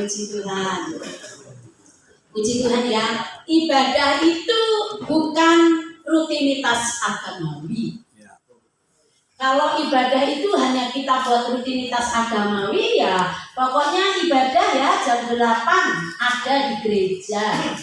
puji Tuhan. Puji Tuhan ya. Ibadah itu bukan rutinitas agamawi. Kalau ibadah itu hanya kita buat rutinitas agamawi ya, pokoknya ibadah ya jam 8 ada di gereja.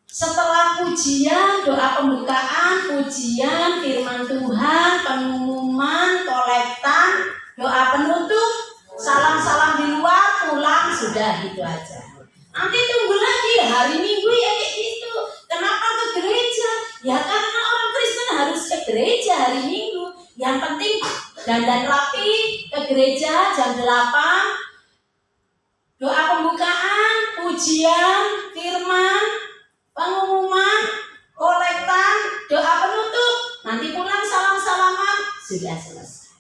Setelah pujian, doa pembukaan, pujian, firman Tuhan, pengumuman, kolektan, doa penutup, salam-salam di luar, pulang, sudah gitu aja. Nanti tunggu lagi hari Minggu ya kayak gitu. Kenapa ke gereja? Ya karena orang Kristen harus ke gereja hari Minggu. Yang penting dandan rapi ke gereja jam 8. Doa pembukaan, pujian, firman, pengumuman, kolektan, doa penutup, nanti pulang salam-salaman, sudah selesai.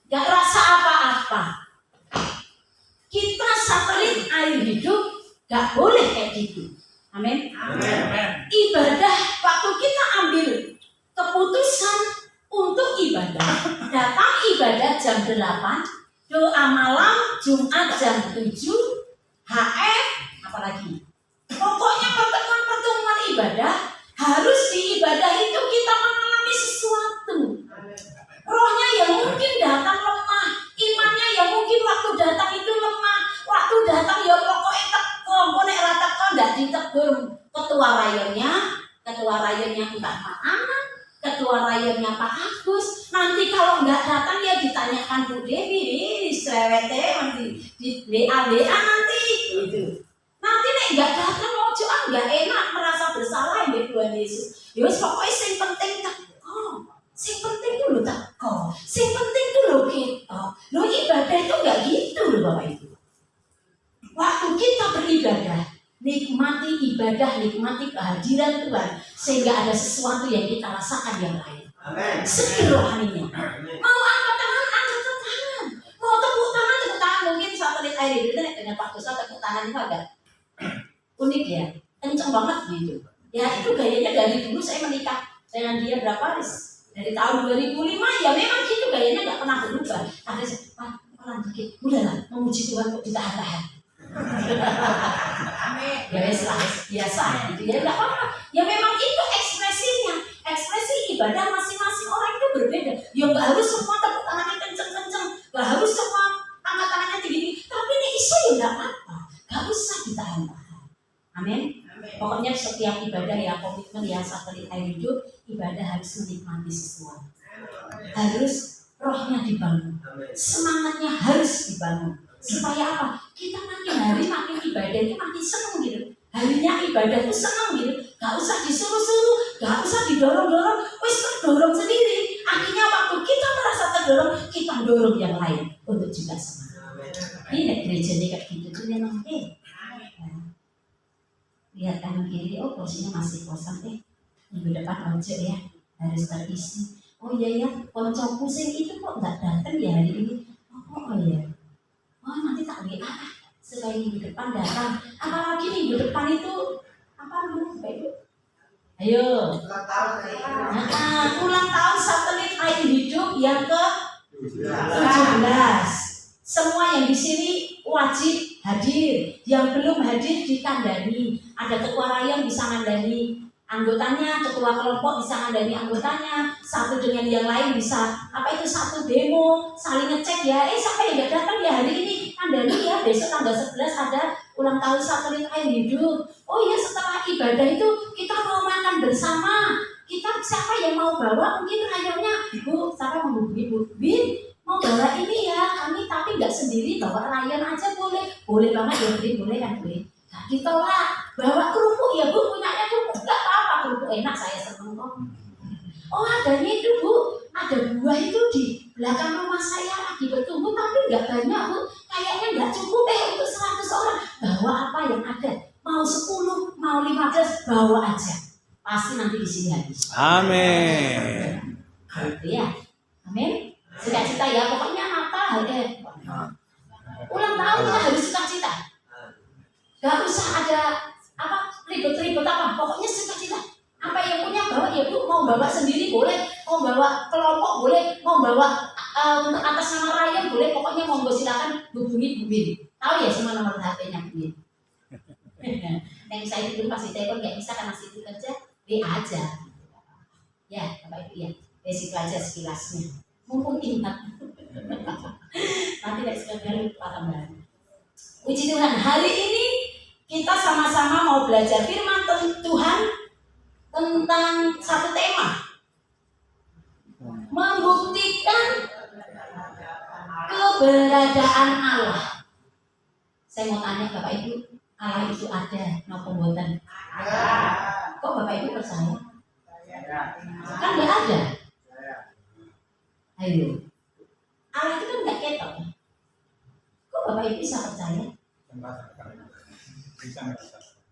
Gak rasa apa-apa. Kita satelit air hidup gak boleh kayak gitu. Amin. Ibadah waktu kita ambil keputusan untuk ibadah, datang ibadah jam 8, doa malam Jumat jam 7, HF apalagi. Pokoknya pertemuan-pertemuan ibadah harus di ibadah itu kita mengalami sesuatu. Rohnya yang mungkin datang lemah, imannya yang mungkin waktu datang itu lemah, waktu datang ya pokoknya teko, nek ra teko ndak ditegur ketua rayonnya entah Pak Anan, ketua rayonnya Pak Agus. Nanti kalau nggak datang ya ditanyakan Bu Dewi, cerewete nanti di WA nanti gitu. Nanti nek nggak datang ojo nggak enak, merasa bersalah ya Tuhan Yesus. Ya pokoknya sing penting teko. Sing penting dulu teko. Sing penting dulu ketok. Lo ibadah itu nggak gitu loh Bapak Ibu. Waktu kita beribadah, nikmati ibadah, nikmati kehadiran Tuhan, sehingga ada sesuatu yang kita rasakan yang lain. Segi rohaninya. Mau angkat tangan. Mau tepuk tangan. Mungkin satelit air itu dengan Pak Dosa tepuk tangan itu agak unik ya, kenceng banget gitu. Ya itu gayanya dari dulu saya menikah dengan dia berapa? Dari tahun 2005 ya memang gitu gayanya nggak pernah berubah. Ada Pak, pelan dikit, udahlah memuji Tuhan kok ditahan-tahan. Ya biasa gitu ya nggak apa-apa. Ya memang itu ekspresinya, ekspresi ibadah masing-masing orang itu berbeda. Ya nggak harus semua tepuk tangannya kenceng-kenceng, nggak harus semua angkat tangannya tinggi-tinggi. Tapi ini iso ya nggak apa-apa, nggak usah ditahan-tahan. Amin. Pokoknya setiap ibadah ya komitmen ya satelit air hidup, ibadah harus menikmati sesuatu. Harus rohnya dibangun, semangatnya harus dibangun. Supaya apa? Kita makin hari makin ibadah itu makin senang gitu. Harinya ibadah itu senang gitu. Gak usah disuruh-suruh, gak usah didorong-dorong, wis terdorong sendiri. Akhirnya waktu kita merasa terdorong, kita dorong yang lain untuk juga semangat. Ini gereja ini kayak gitu tuh memang lihat kanan kiri, oh kursinya masih kosong minggu depan ojo ya harus terisi. Oh iya ya, konco pusing itu kok nggak datang ya hari ini. Oh iya, oh nanti tak WA supaya minggu depan datang. Apalagi minggu depan itu apa namanya itu? Ayo, ulang tahun satelit air hidup yang ke 17. Semua yang di sini wajib hadir, yang belum hadir dikandani. Ada ketua rayon bisa ngandani anggotanya, ketua kelompok bisa ngandani anggotanya, satu dengan yang lain bisa satu demo, saling ngecek ya. Siapa yang nggak datang ya hari ini ngandani ya, besok tanggal 11 ada ulang tahun satelit air hidup. Oh ya setelah ibadah itu kita mau makan bersama. Kita siapa yang mau bawa mungkin rayonnya, Ibu, siapa menghubungi Bu Bin? Mau bawa ini ya kami, tapi nggak sendiri, bawa rayon aja boleh banget ya Bu, boleh kan Bu? Nah, ditolak, bawa kerupuk ya Bu, punyanya kerupuk nggak apa-apa, kerupuk enak saya seneng kok. Oh adanya itu Bu, ada buah itu di belakang rumah saya lagi bertumbuh tapi nggak banyak Bu, kayaknya nggak cukup untuk 100 orang. Bawa apa yang ada, mau 10, mau 15, bawa aja, pasti nanti di sini habis. Amin. Gitu ya, amin. Cita-cita ya, pokoknya apa ulang tahun kita harus cita-cita. Gak usah ada ribet-ribet apa, pokoknya cita-cita. Apa yang punya bawa ya Bu, mau bawa sendiri boleh, mau bawa kelompok boleh, mau bawa untuk atas nama rakyat boleh, pokoknya monggo silakan hubungi Bu Bin. Tahu ya semua nomor HP. aja. Ya, Bapak Ibu ya. Basic aja sekilasnya. Mumpung ingat. Nanti tidak sekali lupa tambahan. Puji Tuhan, hari ini kita sama-sama mau belajar firman Tuhan tentang satu tema. Membuktikan keberadaan Allah. Saya mau tanya Bapak Ibu, Allah itu ada napa mboten? Kok Bapak Ibu percaya? Kan nggak ada. Ayo. Allah itu kan nggak ketok. Kok Bapak Ibu bisa percaya?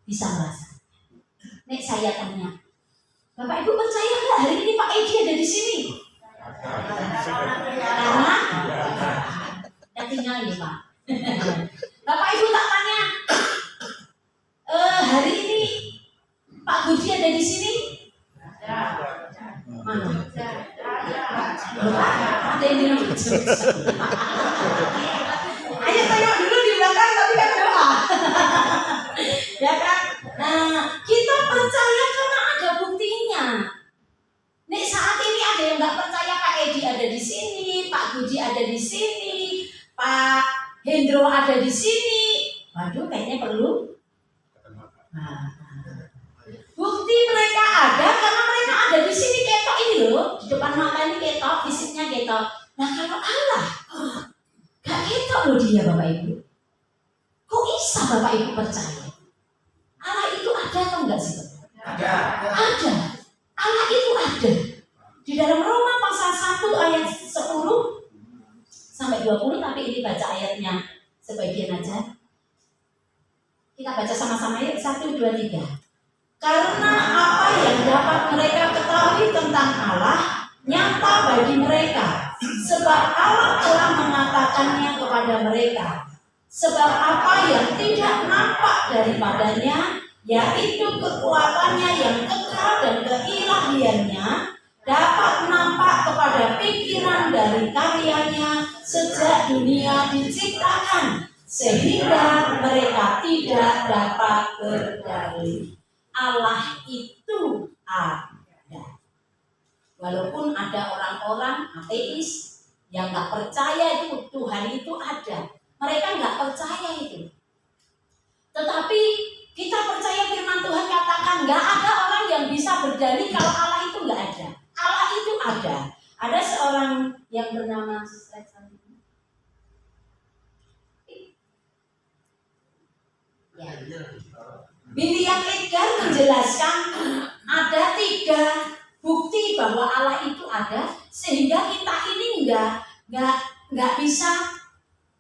Bisa merasa. Nek saya tanya, Bapak Ibu percaya nggak hari ini Pak Edi ada di sini? Karena yang tinggal nih Pak. Bapak Ibu tak tanya, hari ini Pak Budi ada di sini? Mana? Ada yang bilang ayo tanya dulu di belakang tapi kan doa. Ya kan? Nah, kita percaya karena ada buktinya. Nih saat ini ada yang nggak percaya Pak Edi ada di sini, Pak Budi ada di sini, Pak Hendro ada di sini. Waduh, kayaknya perlu. Bukti mereka ada karena mereka ada di sini ketok ini loh, di depan mata ini ketok, fisiknya ketok. Nah kalau Allah, gak ketok loh dia Bapak Ibu. Kok bisa Bapak Ibu percaya? Allah itu ada atau enggak sih? Ada. Ada. Allah itu ada. Di dalam Roma pasal 1 ayat 10 sampai 20, tapi ini baca ayatnya sebagian aja. Kita baca sama-sama ya, 1, 2, 3. Karena apa yang dapat mereka ketahui tentang Allah nyata bagi mereka, sebab Allah telah mengatakannya kepada mereka. Sebab apa yang tidak nampak daripadanya, yaitu kekuatannya yang kekal dan keilahiannya, dapat nampak kepada pikiran dari karyanya sejak dunia diciptakan, sehingga mereka tidak dapat berdalih. Allah itu ada. Walaupun ada orang-orang ateis yang nggak percaya itu Tuhan itu ada, mereka nggak percaya itu. Tetapi kita percaya firman Tuhan katakan nggak ada orang yang bisa berdalih kalau Allah itu nggak ada. Allah itu ada. Ada seorang yang bernama William Edgar menjelaskan ada 3 bukti bahwa Allah itu ada, sehingga kita ini nggak bisa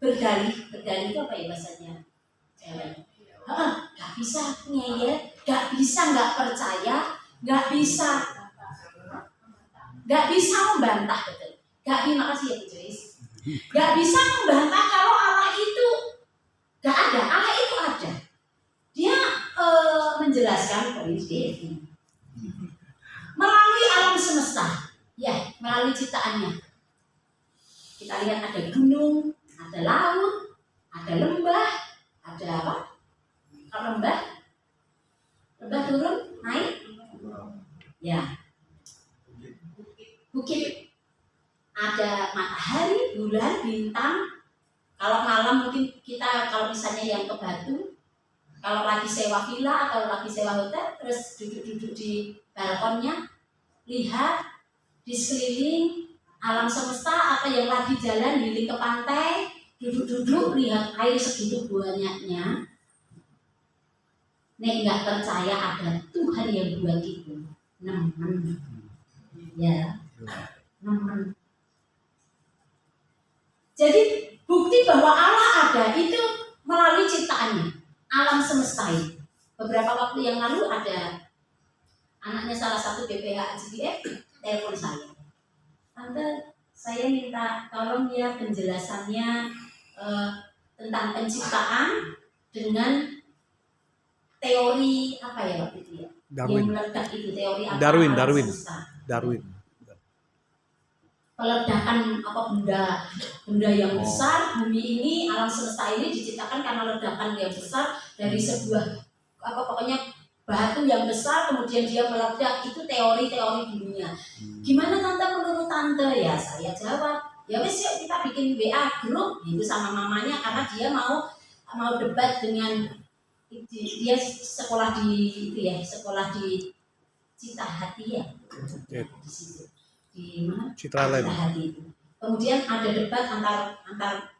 berdalih. Berdalih itu apa ya bahasanya? Nggak bisa ngeyel, nggak bisa nggak percaya, nggak bisa membantah, betul? Makasih ya Bu Joyce. Nggak bisa membantah kalau Allah itu nggak ada. Allah itu ada. Dia menjelaskan melalui alam semesta, ya, melalui ciptaannya. Kita lihat ada gunung, ada laut, ada lembah, ada apa? Kalau lembah turun, naik, ya, bukit, ada matahari, bulan, bintang. Kalau malam mungkin kita kalau misalnya yang ke Batu, kalau lagi sewa villa atau lagi sewa hotel, terus duduk-duduk di balkonnya, lihat di sekeliling alam semesta, atau yang lagi jalan healing ke pantai, duduk-duduk lihat air segitu banyaknya. Nek nggak percaya ada Tuhan yang buat itu, nemen, ya, nemen. Jadi bukti bahwa Allah ada itu melalui ciptaannya. Alam semesta ini. Beberapa waktu yang lalu ada anaknya salah satu BPH GBF telepon saya. Tante, saya minta tolong ya penjelasannya tentang penciptaan dengan teori apa ya waktu itu ya? Darwin. Yang meledak itu teori apa? Darwin. Peledakan apa benda yang besar, bumi ini, alam semesta ini diciptakan karena ledakan yang besar dari sebuah apa pokoknya batu yang besar kemudian dia meledak, itu teori-teori dunia. Gimana tante menurut tante? Ya saya jawab, ya wes yuk kita bikin WA grup itu sama mamanya karena dia mau debat dengan dia sekolah di Citahati ya, di situ di mana Citahati itu. Kemudian ada debat antar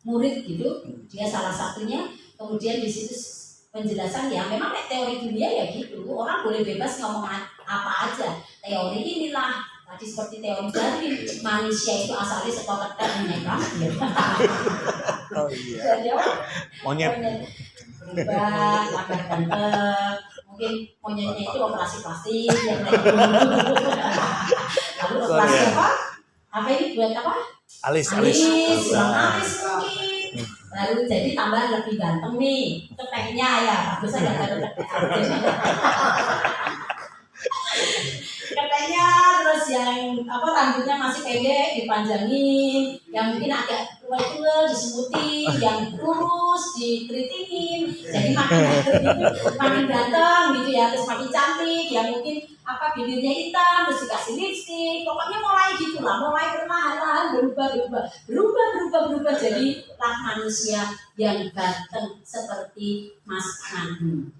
murid gitu, dia salah satunya. Kemudian di situ penjelasan ya memang teori dunia ya gitu, orang boleh bebas ngomong apa aja. Teori inilah tadi seperti teori Darwin, manusia itu asalnya sekolah mereka. Oh iya. Jadi Monyet. berubah, agak ganteng. Mungkin monyetnya itu operasi plastik yang lalu operasi apa? Apa ini buat apa? Alis. Alis mungkin. Lalu jadi tambah lebih ganteng nih, keteknya ya bagus aja kalau keteknya, terus yang apa rambutnya masih pendek dipanjangin, yang mungkin agak tua disemutin, yang lurus dikeritingin, jadi makin ganteng gitu ya, terus makin cantik, yang mungkin apa bibirnya hitam terus dikasih lipstik, pokoknya mulai gitulah, mulai perlahan-lahan berubah jadi manusia yang ganteng seperti Mas Agung.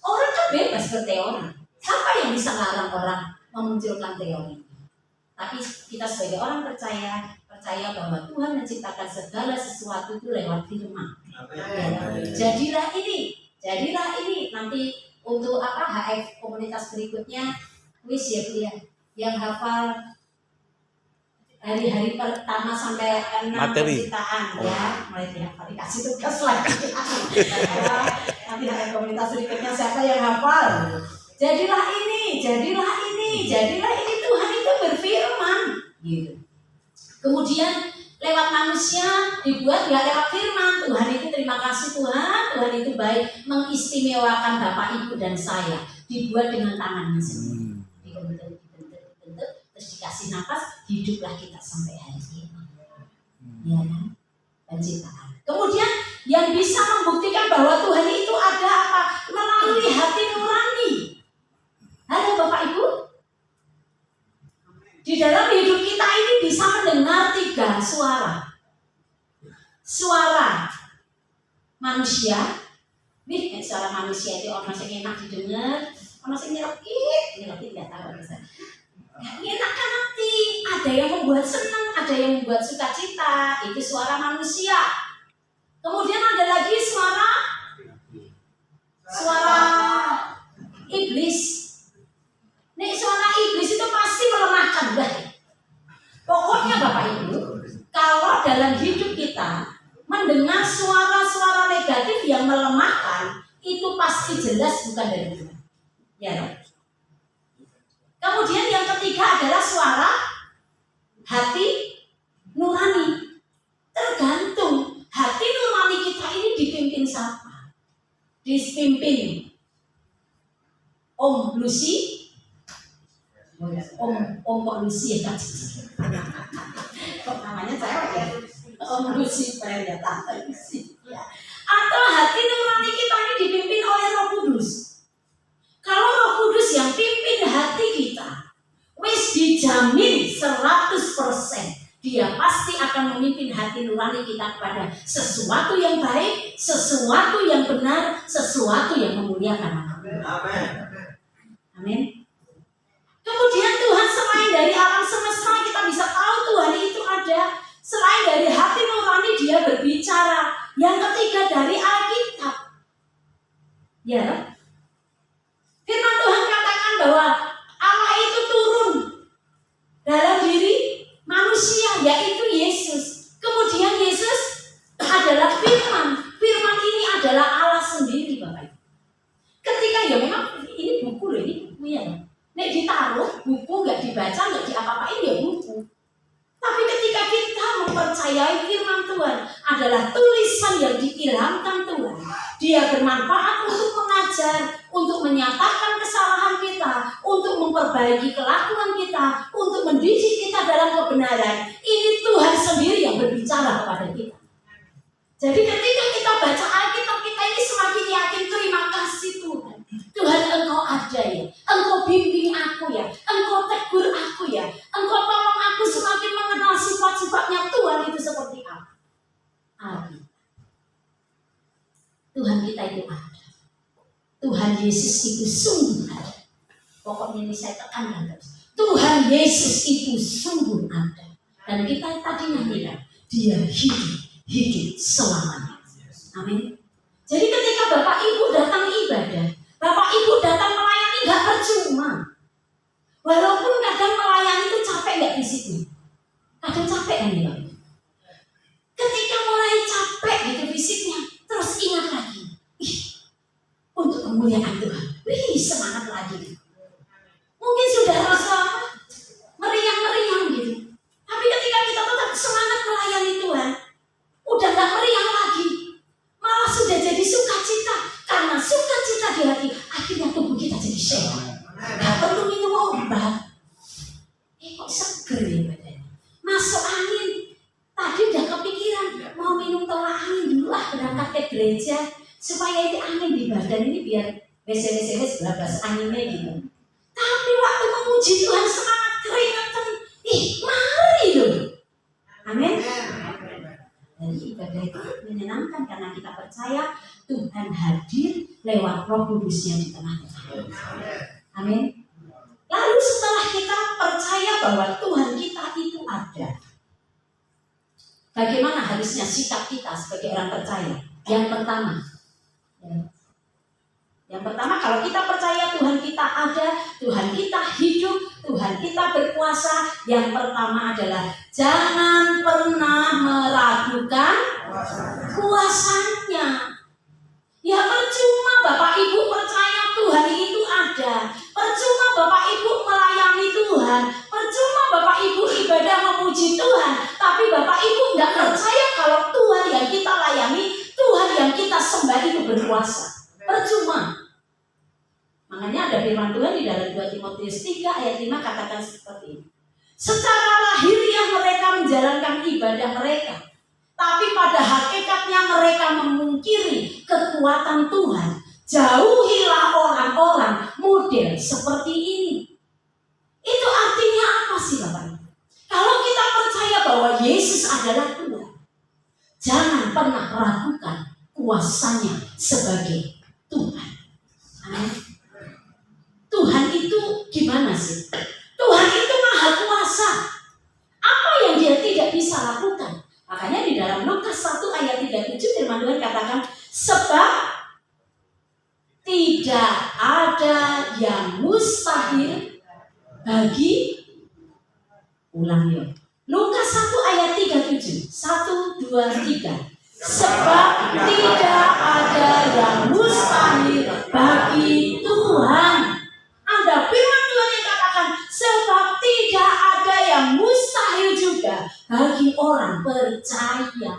Orang kan bebas berteori, siapa yang bisa ngarang orang memunculkan teori? Tapi kita sebagai orang percaya bahwa Tuhan menciptakan segala sesuatu itu lewat firman. Jadilah ini nanti untuk apa HF komunitas berikutnya wis ya Bu ya, yang hafal hari-hari pertama sampai 6 penciptaan ya, mulai dihafal, dikasih tugas lagi. Nanti HF komunitas berikutnya siapa yang hafal? Jadilah ini Tuhan itu berfirman gitu. Kemudian lewat manusia dibuat nggak lewat firman. Tuhan itu terima kasih Tuhan itu baik, mengistimewakan Bapak Ibu dan saya, dibuat dengan tangannya sendiri, dibentuk, terus dikasih nafas, hiduplah kita sampai hari ini, ya kan? Penciptaan. Kemudian yang bisa membuktikan bahwa Tuhan itu ada apa? Melalui hati nurani. Halo Bapak Ibu, di dalam hidup kita ini bisa mendengar 3 suara manusia. Nih, suara manusia itu orang yang enak didengar, orang yang nyelekit nggak tahu bisa. Enakan hati, ada yang membuat senang, ada yang membuat sukacita, itu suara manusia. Kemudian ada lagi suara iblis. Nih, suara iblis itu pasti melemahkan banget. Pokoknya Bapak Ibu, kalau dalam hidup kita mendengar suara-suara negatif yang melemahkan, itu pasti jelas bukan dari Tuhan. Ya. Kemudian yang ketiga adalah suara hati nurani. Tergantung hati nurani kita ini dipimpin siapa? Dipimpin Om Lucy, Om Lucy ya. Kok namanya cewek ya? Om Lucy, ya Tante Lucy. Ya. Atau hati nurani kita ini dipimpin oleh Roh Kudus. Kalau Roh Kudus yang pimpin hati kita, wis dijamin 100%. Dia pasti akan memimpin hati nurani kita kepada sesuatu yang baik, sesuatu yang benar, sesuatu yang memuliakan nama. Amin. Amin. Kemudian Tuhan selain dari alam semesta kita bisa tahu Tuhan itu ada. Selain dari hati nurani dia berbicara. Yang ketiga dari Alkitab. Ya. Firman Tuhan katakan bahwa Allah itu turun dalam diri manusia, yaitu Yesus. Kemudian Yesus adalah firman. Firman ini adalah Allah sendiri, Bapak. Ketika ya memang ini buku loh, ini buku ya. Nek ditaruh buku nggak dibaca, nggak diapa-apain ya buku. Tapi ketika kita mempercayai firman Tuhan adalah tulisan yang diilhamkan Tuhan, dia bermanfaat untuk mengajar, untuk menyatakan kesalahan kita, untuk memperbaiki kelakuan kita, untuk mendidik kita dalam kebenaran. Ini Tuhan sendiri yang berbicara kepada kita. Jadi ketika kita baca Alkitab, kita ini semakin yakin, terima kasih Tuhan. Tuhan, Engkau ada ya, Engkau bimbing aku ya, Engkau tegur aku ya, Engkau tolong aku semakin mengenal sifat-sifatnya Tuhan itu seperti apa. Alkitab. Tuhan kita itu ada. Tuhan Yesus itu sungguh ada. Pokoknya ini saya tekankan terus. Tuhan Yesus itu sungguh ada. Dan kita tadi nyanyikan, Dia hidup selamanya. Amin. Jadi ketika Bapak Ibu datang ibadah, Bapak Ibu datang melayani gak percuma. Walaupun kadang melayani itu capek gak fisiknya. Kadang capek kan ya. Ketika mulai capek gitu fisiknya, terus ingat lagi, untuk kemuliaan Tuhan, semangat lagi. Mungkin sudah rasa meriang-meriang gitu. Tapi ketika kita tetap semangat melayani Tuhan, udah gak meriang lagi, malah sudah jadi sukacita. Karena sukacita di hati, akhirnya tubuh kita jadi sehat. Gak perlu minum obat. Kok seger ya badannya. Masuk angin. Tadi udah kepikiran mau minum tolak angin dulu lah berangkat ke gereja, supaya itu angin di badan ini biar wes berabas anginnya gitu. Tapi waktu memuji Tuhan semangat keringetan, mari loh. Amin. Dan ibadah itu menyenangkan karena kita percaya Tuhan hadir lewat Roh Kudus-Nya di tengah-tengah. Amin. Lalu setelah kita percaya bahwa Tuhan kita itu ada, bagaimana harusnya sikap kita sebagai orang percaya? Yang pertama, kalau kita percaya Tuhan kita ada, Tuhan kita hidup, Tuhan kita berkuasa, yang pertama adalah jangan pernah meragukan kuasanya. Ya percuma Bapak Ibu percaya Tuhan itu ada, percuma Bapak Ibu melayani Tuhan, percuma Bapak Ibu ibadah memuji Tuhan, tapi Bapak Ibu nggak percaya kalau Tuhan yang kita layani, Tuhan yang kita sembah itu berkuasa. Percuma. Makanya ada firman Tuhan di dalam 2 Timotius 3 ayat 5 katakan seperti ini. Secara lahiriah mereka menjalankan ibadah mereka, tapi pada hakikatnya mereka memungkiri kekuatan Tuhan. Jauhilah orang-orang model seperti ini. Itu artinya apa sih Bapak? Kalau kita percaya bahwa Yesus adalah Tuhan, jangan pernah ragukan kuasanya sebagai Tuhan. Amin. Tuhan itu gimana sih? Tuhan itu maha kuasa. Apa yang dia tidak bisa lakukan? Makanya di dalam Lukas 1 ayat 37 firman Tuhan katakan, sebab tidak ada yang mustahil bagi, ulang ya, Lukas 1 ayat 37, 1, 2, 3. Sebab tidak ada yang mustahil bagi Tuhan. Ada firman Tuhan yang katakan, sebab tidak ada yang mustahil juga bagi orang percaya.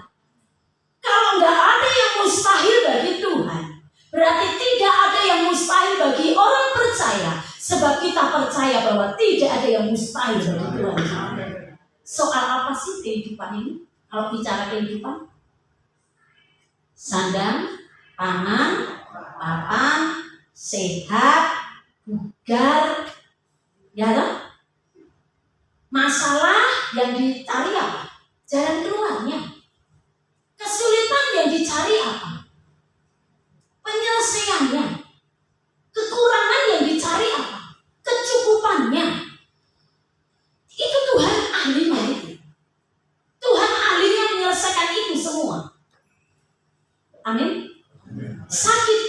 Kalau nggak ada yang mustahil bagi Tuhan, berarti tidak ada yang mustahil bagi orang percaya. Sebab kita percaya bahwa tidak ada yang mustahil bagi Tuhan. Soal apa sih kehidupan ini? Kalau bicara kehidupan, sandang, pangan, papan, sehat, bugar, ya kan? Masalah yang dicari apa? Jalan keluarnya. Kesulitan yang dicari apa? Penyelesaiannya. Kekurangan yang dicari apa? Kecukupannya. Itu Tuhan ahlinya itu. Tuhan ahlinya menyelesaikan itu semua. Amin. Sakit,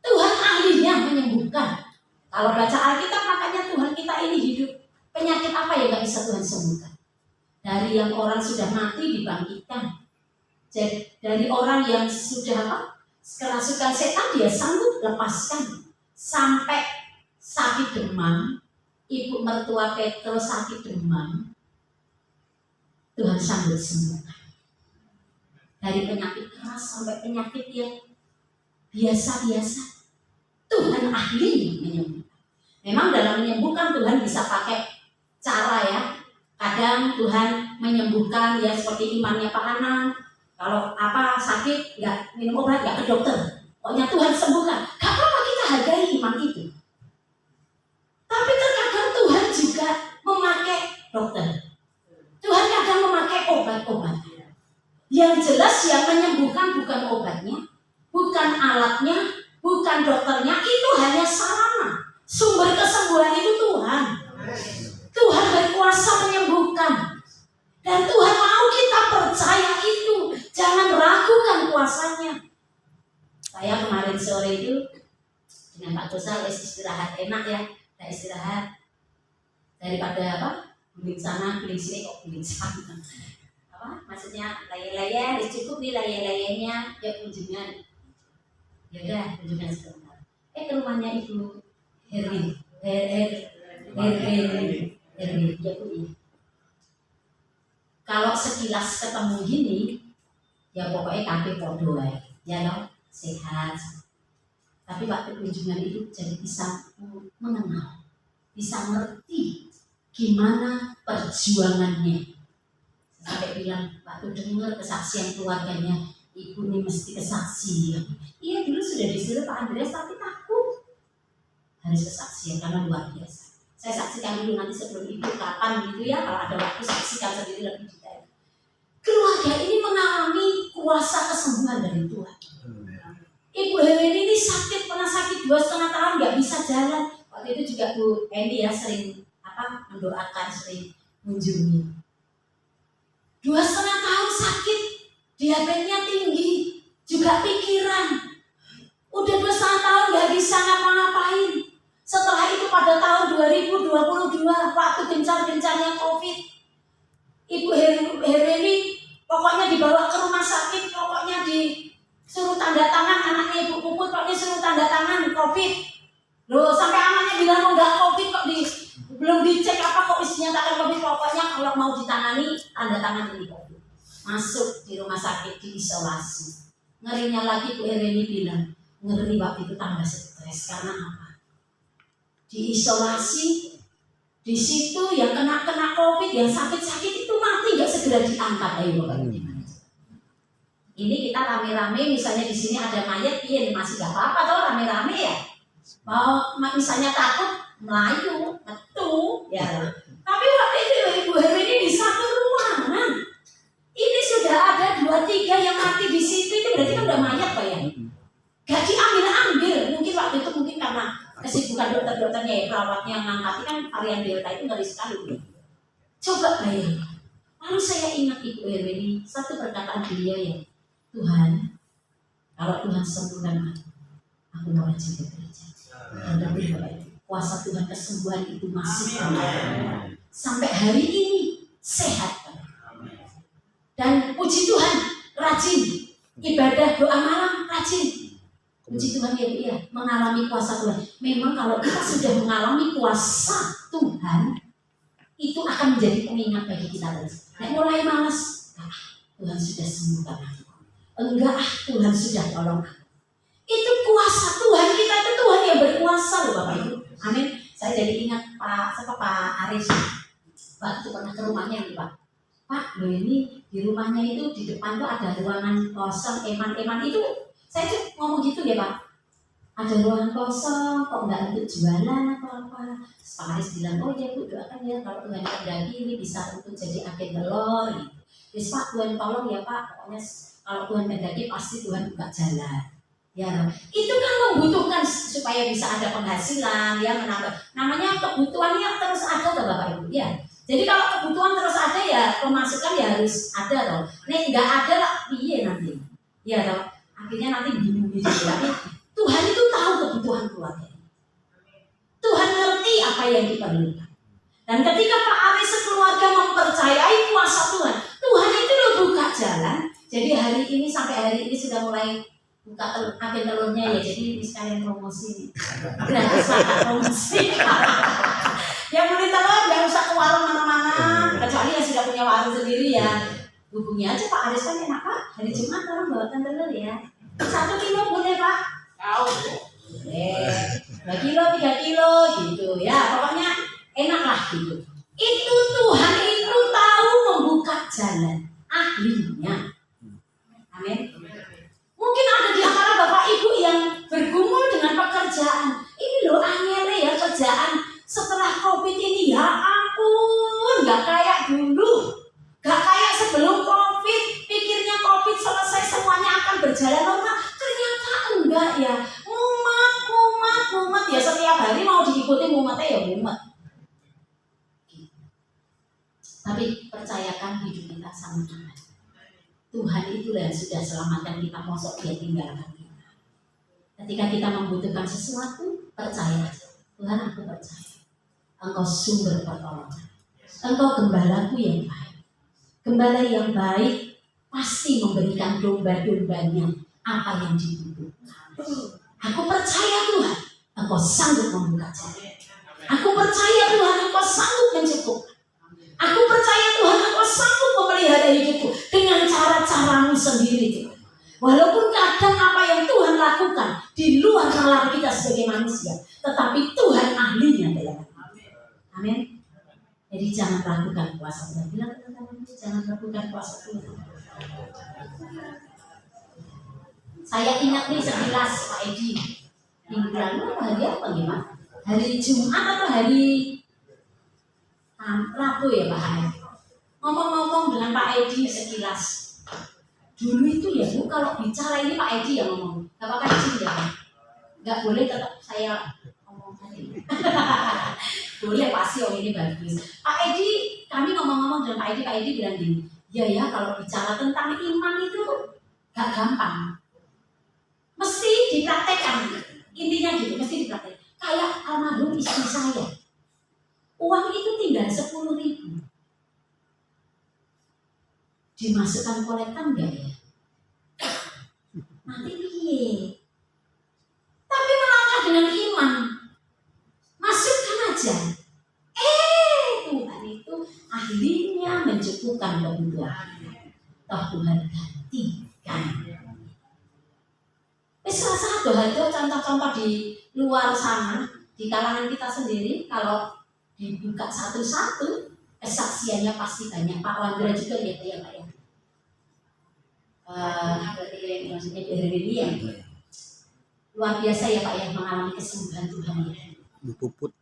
Tuhan ahlinya menyembuhkan. Kalau baca Alkitab makanya Tuhan kita ini hidup. Penyakit apa yang gak bisa Tuhan sembuhkan? Dari yang orang sudah mati dibangkitkan. Jadi, dari orang yang sudah kerasukan setan dia sanggup lepaskan. Sampai sakit demam, ibu mertua Petrus sakit demam, Tuhan sanggup sembuhkan. Dari penyakit keras sampai penyakit yang biasa-biasa, Tuhan ahli menyembuhkan. Memang dalam menyembuhkan Tuhan bisa pakai cara ya. Kadang Tuhan menyembuhkan ya seperti imannya Pak Anang. Kalau sakit nggak minum obat, nggak ke dokter. Pokoknya Tuhan sembuhkan. Gak apa-apa, kita hargai iman itu. Tapi terkadang Tuhan juga memakai dokter. Tuhan kadang memakai obat-obat. Yang jelas yang menyembuhkan bukan obatnya, bukan alatnya, bukan dokternya, itu hanya sarana. Sumber kesembuhan itu Tuhan. Tuhan berkuasa menyembuhkan. Dan Tuhan mau kita percaya itu. Jangan ragukan kuasanya. Saya kemarin sore itu dengan Pak Dosa istirahat, enak ya. Kita istirahat daripada guling sana, guling sini, kok guling sana. Maksudnya layar-layar, cukup nih layar-layarnya, ya kunjungan. Ya udah, kunjungan sebentar. Ke rumahnya Ibu Herwin, ya Bu. Kalau sekilas ketemu gini, ya pokoknya kabeh podo ae, ya loh, sehat. Tapi waktu kunjungan itu jadi bisa mengenal, bisa ngerti gimana perjuangannya. Sampai bilang, waktu dengar kesaksian keluarganya, ibu ini mesti kesaksian. Iya, dulu sudah disuruh Pak Andreas, tapi takut. Harus kesaksian karena luar biasa. Saya saksikan dulu nanti sebelum ibu kapan gitu ya, kalau ada waktu saksikan sendiri lebih detail. Keluarga ini mengalami kuasa kesembuhan dari Tuhan. Ibu Helen ini pernah sakit 2,5 tahun, nggak bisa jalan. Waktu itu juga Bu Eni ya sering mendoakan, sering mengunjungi. 2,5 tahun sakit, diabetesnya tinggi, juga pikiran. Udah 2,5 tahun nggak bisa ngapa-ngapain. Setelah itu pada tahun 2022, waktu gencar-gencarnya COVID, Ibu Hereni pokoknya dibawa ke rumah sakit, pokoknya disuruh tanda tangan, anaknya Ibu Puput pokoknya suruh tanda tangan COVID. Loh, sampai anaknya bilang mau nggak COVID kok belum dicek kok isinya tak COVID, pokoknya kalau mau ditangani tanda tangan ini COVID. Masuk di rumah sakit, diisolasi. Ngerinya lagi Bu Hereni bilang, ngeri waktu itu tambah stres karena apa? Diisolasi, di situ yang kena COVID, yang sakit itu mati nggak segera diangkat, ayo Bapak. Ini kita rame-rame, misalnya di sini ada mayat, iya masih nggak apa-apa toh rame-rame ya. Mau misalnya takut melayu, betul ya. Tapi waktu itu Ibu Heru ini di satu ruangan, ini sudah ada 2-3 yang mati di situ, itu berarti kan udah mayat Pak ya. Gak diambil-ambil, mungkin waktu itu karena kesibukan dokter-dokternya ya, perawatnya yang ngangkati kan varian Delta itu ngeri sekali. Coba bayangkan. Lalu saya ingat Ibu Heru ini, satu perkataan beliau ya, Tuhan, kalau Tuhan sembuhkan aku mau rajin ke gereja. Dan kuasa Tuhan kesembuhan itu masih ada. Sampai hari ini sehat. Dan puji Tuhan, rajin ibadah doa malam, rajin. Puji Tuhan ya, mengalami kuasa Tuhan. Memang kalau kita sudah mengalami kuasa Tuhan, itu akan menjadi pengingat bagi kita terus. Mulai malas, Tuhan sudah sembuhkan aku. Enggak, Tuhan sudah tolong aku. Itu kuasa Tuhan, kita itu Tuhan yang berkuasa loh Bapak Ibu. Amin. Saya jadi ingat Pak Aris. Waktu pernah ke rumahnya nih Pak. Pak, loh ini di rumahnya itu di depan tuh ada ruangan kosong, eman-eman itu. Saya tuh ngomong gitu ya Pak. Ada ruangan kosong, kok nggak untuk jualan atau apa? Pak Aris bilang, oh ya Bu, doakan ya kalau Tuhan kendaki ini bisa untuk jadi agen telur. Gitu. Terus Pak, Tuhan tolong ya Pak, pokoknya kalau Tuhan kendaki pasti Tuhan buka jalan. Ya, itu kan membutuhkan supaya bisa ada penghasilan, ya menambah. Namanya kebutuhannya terus ada tuh Bapak Ibu, ya. Jadi kalau kebutuhan terus ada ya pemasukan ya harus ada loh. Nih nggak ada lah, iya nanti, ya loh. Akhirnya nanti bingung gitu. Tapi Tuhan itu tahu kebutuhan keluarga. Tuhan ngerti apa yang diperlukan. Dan ketika Pak Aris sekeluarga mempercayai kuasa Tuhan, Tuhan itu loh buka jalan. Jadi hari ini sampai hari ini sudah mulai buka agen telurnya ya, jadi ini sekalian promosi gratis lah promosi. Yang beli telur nggak usah ke warung mana-mana, kecuali yang sudah punya warung sendiri ya hubungi aja Pak Aris kan enak Pak, hari Jumat tolong bawakan telur ya, 1 kilo boleh Pak? Boleh, 2 kilo 3 kilo gitu ya, pokoknya enak lah gitu. Itu Tuhan itu tahu membuka jalan, ahlinya. mumet ya mumet. Tapi percayakan hidup kita sama Tuhan. Tuhan itulah yang sudah selamatkan kita, mosok dia tinggalkan kita. Ketika kita membutuhkan sesuatu, percaya Tuhan, aku percaya Engkau sumber pertolongan. Engkau gembalaku yang baik. Gembala yang baik pasti memberikan domba-dombanya apa yang dibutuhkan. Aku percaya Tuhan, Engkau sanggup membuka jalan. Aku percaya Tuhan, Engkau sanggup mencukupkan. Aku percaya Tuhan, Engkau sanggup memelihara hidupku dengan cara-caramu sendiri Tuhan. Walaupun kadang apa yang Tuhan lakukan di luar nalar kita sebagai manusia, tetapi Tuhan ahlinya dalam. Amin. Jadi jangan ragukan kuasa Tuhan. Bilang ke teman-teman, jangan ragukan kuasa Tuhan. Saya ingat nih sekilas Pak Edi. Minggu lalu hari apa gimana? Hari Jumat atau hari Rabu ya Pak Edi? Ngomong-ngomong dengan Pak Edi sekilas. Dulu itu ya Bu, kalau bicara ini Pak Edi yang ngomong. Gak apa-apa izin ya. Gak boleh tetap saya ngomong tadi. Boleh pasti om ini bagus. Pak Edi, kami ngomong-ngomong dengan Pak Edi bilang gini, ya kalau bicara tentang iman itu gak gampang. Mesti dipraktekkan. Intinya gitu, mesti dipraktekkan. Kayak almarhum istri saya. Uang itu tinggal 10.000. Dimasukkan kolektan enggak ya? Nanti piye? Tapi melangkah dengan iman. Masukkan aja. Tuhan itu ahlinya mencukupkan kebutuhan. Toh Tuhan gantikan. Salah satu contoh-contoh di luar sana, di kalangan kita sendiri, kalau dibuka satu-satu, kesaksiannya pasti banyak. Pak Wandra juga lihat ya Pak ya. Berarti maksudnya dari William. Luar biasa ya Pak yang mengalami kesembuhan Tuhan ya. Puput.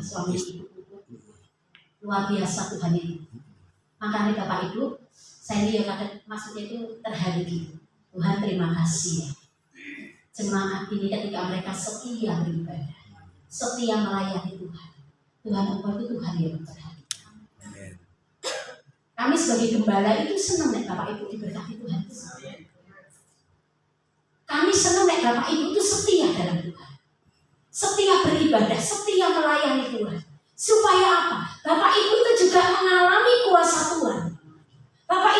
Suami Ibu Puput. Luar biasa Tuhan ini. Makanya Bapak Ibu, saya ini maksudnya itu terharu gitu. Tuhan terima kasih ya. Jemaat ini ketika mereka setia beribadah, setia melayani Tuhan. Tuhan Engkau itu Tuhan yang memperhatikan. Kami sebagai gembala itu senang nek Bapak Ibu diberkati Tuhan. Kami senang nek Bapak Ibu itu setia dalam Tuhan. Setia beribadah, setia melayani Tuhan. Supaya apa? Bapak Ibu itu juga mengalami kuasa Tuhan. Bapak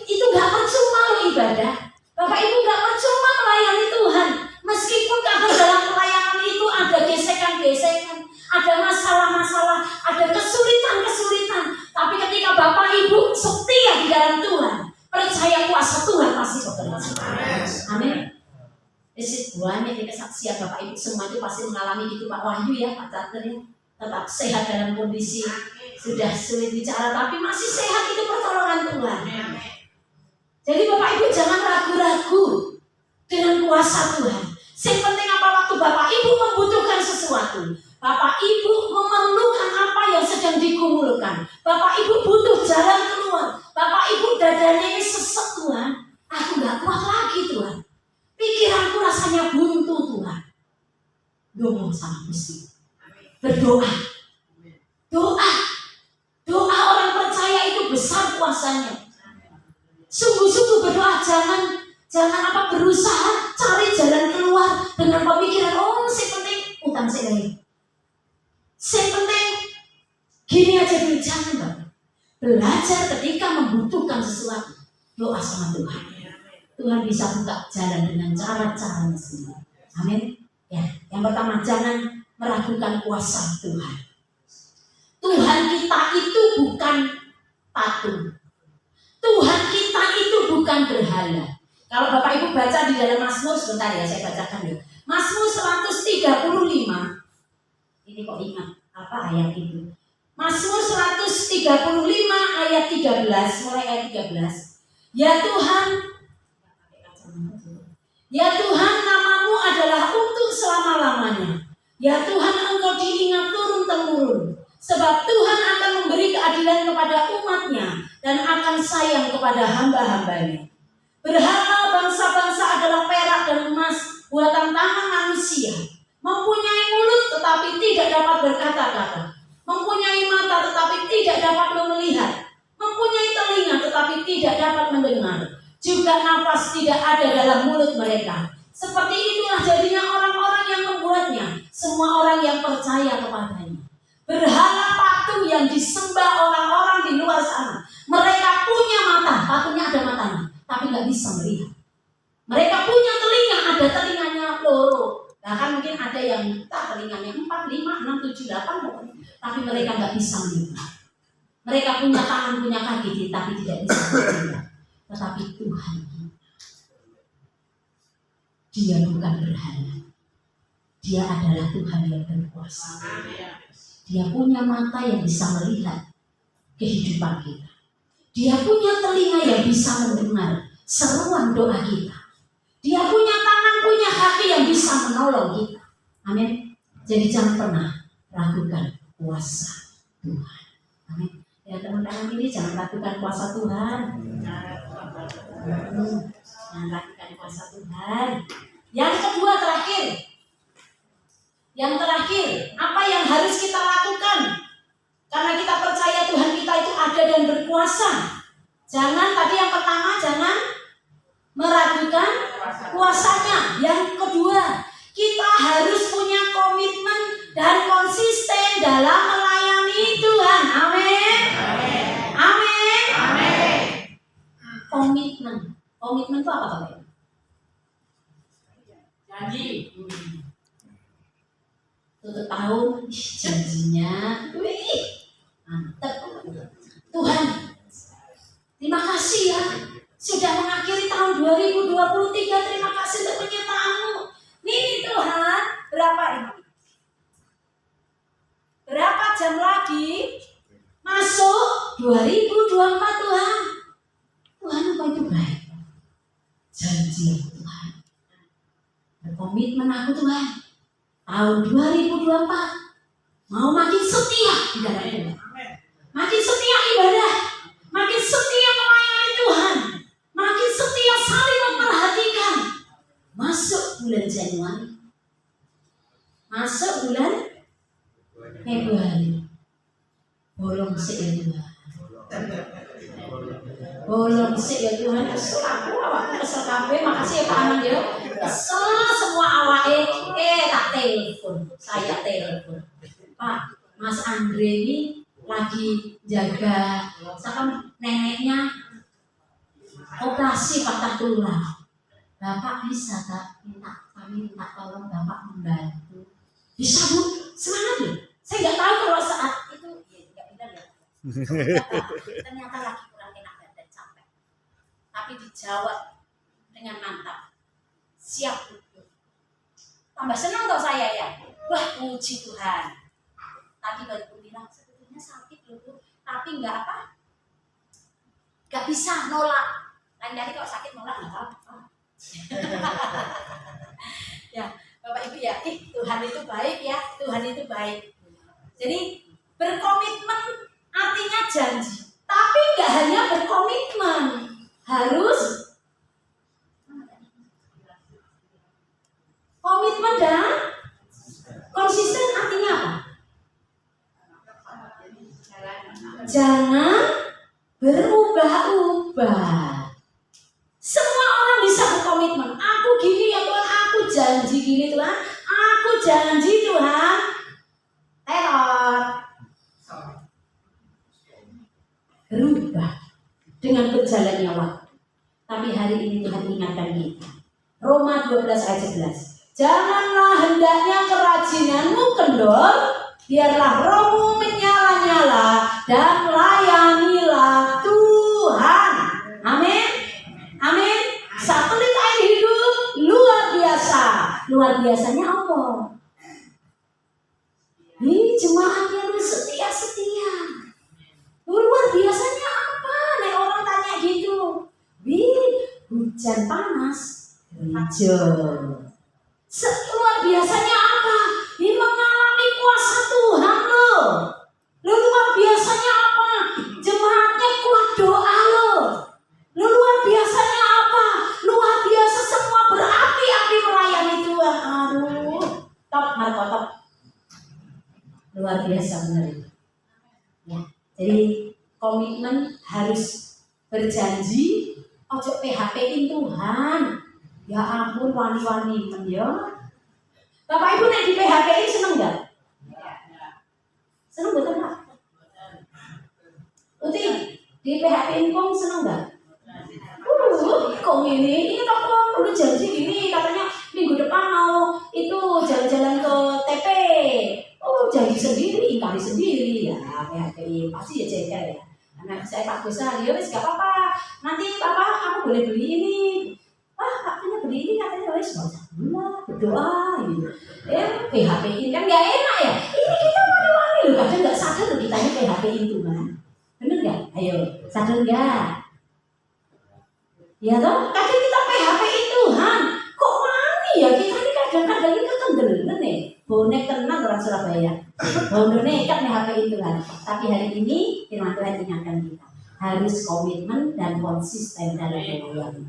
itu gak percuma ibadah. Bapak Ibu gak percuma melayani Tuhan. Meskipun kadang dalam pelayanan itu ada gesekan-gesekan, ada masalah-masalah, ada kesulitan-kesulitan. Tapi ketika Bapak Ibu setia di dalam Tuhan, percaya kuasa Tuhan pasti bekerja. Amin. Isi banyak kesaksian Bapak Ibu semua itu pasti mengalami gitu Pak Wahyu ya, Pak Carter ya. Tetap sehat dalam kondisi sudah sulit bicara, tapi masih sehat, itu pertolongan Tuhan. Jadi Bapak Ibu jangan ragu-ragu dengan kuasa Tuhan. Yang penting apa waktu Bapak Ibu membutuhkan sesuatu, Bapak Ibu memerlukan apa yang sedang digumulkan, Bapak Ibu butuh jalan keluar, Bapak Ibu dadanya ini sesek Tuhan, aku gak kuat lagi Tuhan, pikiranku rasanya buntu Tuhan. Ngomong sama Gusti, berdoa. Doa orang percaya itu besar kuasanya. Sungguh-sungguh berdoa, jangan berusaha cari jalan keluar dengan pemikiran si penting utang saya lagi. Si penting gini aja dulu, jangan Bapak. Belajar ketika membutuhkan sesuatu, doa sama Tuhan. Tuhan bisa buka jalan dengan cara-caranya sendiri. Amin. Ya, yang pertama jangan meragukan kuasa Tuhan. Tuhan kita itu bukan patung. Tuhan kita itu bukan berhala. Kalau Bapak Ibu baca di dalam Mazmur, sebentar ya saya bacakan ya. Mazmur 135. Ini kok ingat apa ayat itu? Mazmur 135 ayat 13, mulai ayat 13. Ya Tuhan, namamu adalah untuk selama-lamanya. Ya Tuhan, Engkau diingat turun-temurun. Sebab Tuhan akan memberi keadilan kepada umatnya dan akan sayang kepada hamba-hambanya. Berhala bangsa-bangsa adalah perak dan emas buatan tangan manusia. Mempunyai mulut tetapi tetapi tidak dapat berkata-kata, mempunyai mata tetapi tidak dapat melihat, mempunyai telinga tetapi tidak dapat mendengar, juga nafas tidak ada dalam mulut mereka. Seperti itulah jadinya orang-orang yang membuatnya, semua orang yang percaya kepadanya. Berhala patung yang disembah orang-orang di luar sana, mereka punya mata, patungnya ada matanya, tapi nggak bisa melihat. Mereka punya telinga, ada telinganya loro. Bahkan mungkin ada yang tak telinganya 4, 5, 6, 7, 8 pokoknya. Tapi mereka nggak bisa melihat. Mereka punya tangan, punya kaki, tapi tidak bisa melihat. Tetapi Tuhan, Dia bukan berhala. Dia adalah Tuhan yang berkuasa. Dia punya mata yang bisa melihat kehidupan kita. Dia punya telinga yang bisa mendengar seruan doa kita. Dia punya tangan, punya kaki yang bisa menolong kita. Amin. Jadi jangan pernah ragukan kuasa Tuhan. Amin. Ya teman-teman ini jangan ragukan kuasa Tuhan. Jangan ragukan kuasa Tuhan. Yang kedua terakhir. Yang terakhir, apa yang harus kita lakukan? Karena kita percaya Tuhan kita itu ada dan berkuasa. Jangan tadi yang pertama, jangan meragukan kuasanya. Yang kedua, kita harus punya komitmen dan konsisten dalam melayani Tuhan. Amin. Amin. Amin. Komitmen. Komitmen itu apa Bapak? Janji. Tutup tahun, janjinya, mantap. Tuhan, terima kasih ya, sudah mengakhiri tahun 2023. Terima kasih untuk penyertaan-Mu. Nih Tuhan, berapa jam lagi masuk 2024 Tuhan. Tuhan apa itu baik? Janji Tuhan. Berkomitmen aku Tuhan. Tahun 2024 mau makin setia di dalam Tuhan, makin setia ibadah, makin setia melayani Tuhan, makin setia saling memperhatikan. Masuk bulan Januari, masuk bulan Februari, bolong sik ya Tuhan, bolong sik ya Tuhan. Kesel aku awak, kesel kabeh. Makasih ya Pak Aman ya. Kesel semua awake, tak telepon, saya telepon. Pak, Mas Andre ini lagi jaga misalkan neneknya operasi patah tulang. Bapak bisa tak kami minta tolong Bapak membantu. Bisa Bu, semangat Bu. Saya nggak tahu kalau saat itu ya nggak benar ya. Ternyata lagi kurang enak dan capek. Tapi dijawab dengan mantap. Siap Bu. Tambah senang dong saya ya. Wah, puji Tuhan. Tadi baru bilang sebetulnya sakit loh Bu, tapi nggak apa, nggak bisa nolak. Lain kali kalau sakit nolak nggak apa. Ya, Bapak Ibu ya, Tuhan itu baik ya, Tuhan itu baik. Jadi berkomitmen artinya janji, tapi nggak hanya berkomitmen, harus komitmen dan konsisten. Artinya apa? Jangan berubah-ubah. Semua orang bisa berkomitmen. Aku gini ya Tuhan, aku janji gini Tuhan, aku janji Tuhan. Teror. Berubah dengan berjalannya waktu. Tapi hari ini Tuhan ingatkan kita. Roma 12 ayat 11. Janganlah hendaknya kerajinanmu kendor, biarlah rohmu menyala-nyala dan layanilah Tuhan. Amin. Amin. Satelit air hidup luar biasa. Luar biasanya apa? Ini jemaatnya lu setia-setia. Luar biasanya apa? Nek orang tanya gitu. Hujan panas, hijau. Luar biasanya apa? Ini mengalami kuasa Tuhan loh. Luar biasanya apa? Jemaatnya kuat doa loh. Luar biasanya apa? Luar biasa semua berapi-api melayani Tuhan. Aduh, top Marco top. luar biasa benar itu. Ya, jadi komitmen harus berjanji, ojo PHP-in Tuhan. Ya ampun, wani-wani men ya. Bapak Ibu nek di PHP-in seneng enggak? Seneng betul Pak? Uti, di PHP-in kong seneng enggak? Kok ini kok udah janji gini katanya minggu depan mau itu jalan-jalan ke TP. Oh janji sendiri, ingkari sendiri ya PHP pasti ya ceker ya. Anak saya Pak Gusa, ya wes gak apa-apa. Nanti Bapak kamu boleh beli ini. Katanya beli ini katanya wes baca berdoa gitu. PHP ini kan gak enak ya. Ini kita wani-wani loh, kadang nggak sadar loh kita ini PHP itu kan. Bener nggak? Ayo sadar nggak? Ya toh, kadang kita PHP Tuhan. Kok wani ya kita ini kadang-kadang ini kekendelan nih. Bonek tenang orang Surabaya. Bonek kan PHP Tuhan. Tapi hari ini firman Tuhan ingatkan kita harus komitmen dan konsisten dalam melayani.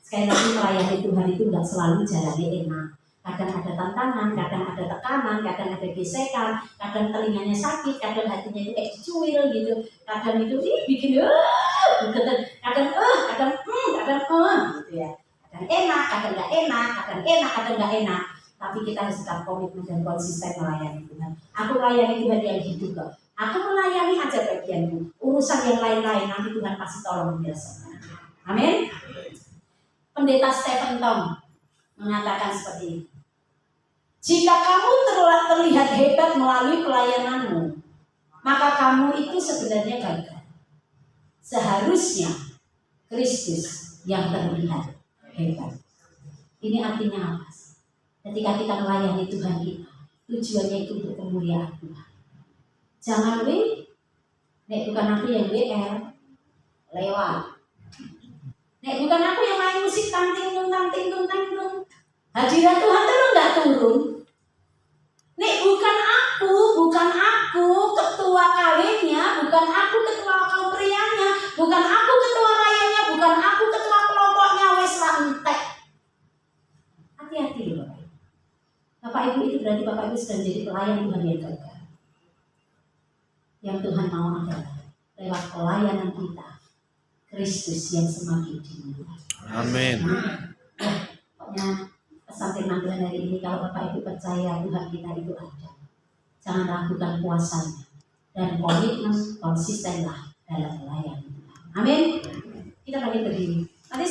Sekali lagi melayani Tuhan itu nggak selalu jalannya enak. Kadang ada tantangan, kadang ada tekanan, kadang ada gesekan, kadang telinganya sakit, kadang hatinya itu cuil gitu, kadang itu bikin kadang gitu ya. Kadang enak, kadang nggak enak, kadang enak, kadang nggak enak. Tapi kita harus tetap komitmen dan konsisten melayani Tuhan. Aku melayani Tuhan yang hidup kok. Aku melayani aja bagianku. Urusan yang lain-lain nanti Tuhan pasti tolong menyelesaikan. Amin. Pendeta Stephen Tong mengatakan seperti ini. Jika kamu terlihat hebat melalui pelayananmu, maka kamu itu sebenarnya gagal. Seharusnya Kristus yang terlihat hebat. Ini artinya apa? Ketika kita melayani Tuhan kita, tujuannya itu untuk kemuliaan Tuhan. Jangan bukan aku yang WR lewat. Bukan aku yang main musik tanting tung. Hadirat Tuhan terus nggak turun. Bukan aku ketua kawinnya, bukan aku ketua kaum prianya, bukan aku ketua rayanya, bukan aku ketua kelompoknya, wes lah entek. Hati-hati loh Bapak Ibu itu berarti Bapak Ibu sedang jadi pelayan Tuhan yang gagal. Yang Tuhan mau adalah lewat pelayanan kita Kristus yang semakin dimuliakan. Amin. Pokoknya pesan firman Tuhan hari ini, kalau Bapak Ibu percaya Tuhan kita itu ada, jangan ragukan kuasanya dan komitmen konsistenlah dalam melayani Tuhan. Amin. Kita balik berdiri. Nanti